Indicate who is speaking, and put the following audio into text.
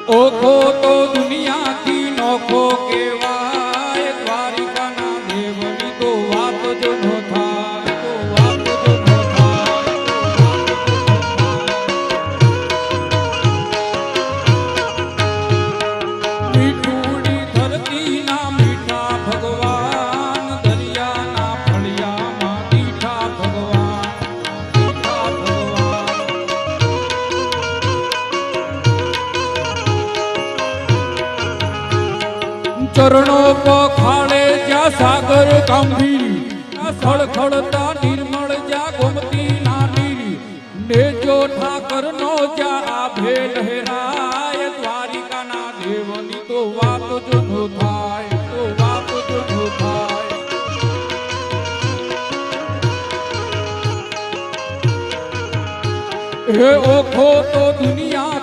Speaker 1: ઓખો તો દુનિયાથી નોખો કેવાય, દ્વારિકાના દેવની તો વાત જ ન થાય, તો વાત જ ન થાય. મીઠુડી ધરતીના મીઠા ભગવાન, દરિયાના ફળિયામાં દીઠા ભગવાન, દીઠા ભગવાન. ચરણો પખાડે જ્યાં સાગર ગંભીર, ખળખળતા નિર્મળ જ્યાં ગોમતી નાની, નેજો ઠાકર નો જ્યાં આભે લહેરાય, દ્વારિકાના દેવની તો વાત જ ન થાય, તો વાત જ ન થાય. હે ઓખો તો દુનિયા